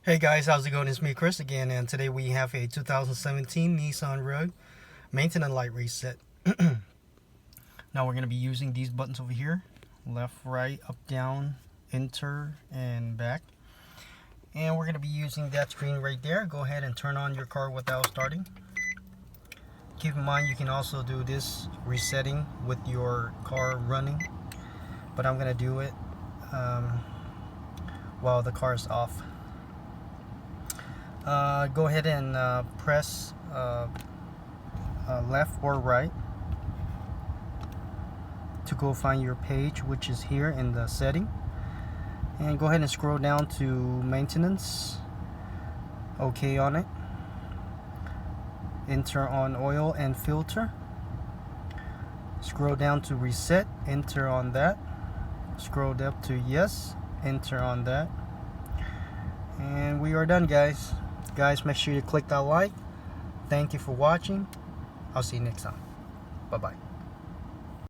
Hey guys, how's it going? It's me, Chris, again, and today we have a 2017 Nissan Rogue maintenance light reset. Now we're going to be using these buttons over here: left, right, up, down, enter, and back. And we're going to be using that screen right there. Go ahead and turn on your car without starting. Keep in mind you can also do this resetting with your car running, but I'm going to do it while the car is off. Go ahead and press left or right to go find your page, which is here in the setting, and go ahead and scroll down to maintenance. OK on it. Enter on oil and filter. Scroll down to reset, enter on that. Scroll up to yes, enter on that, and we are done, guys. Make sure you click that like. Thank you for watching. I'll see you next time. Bye bye.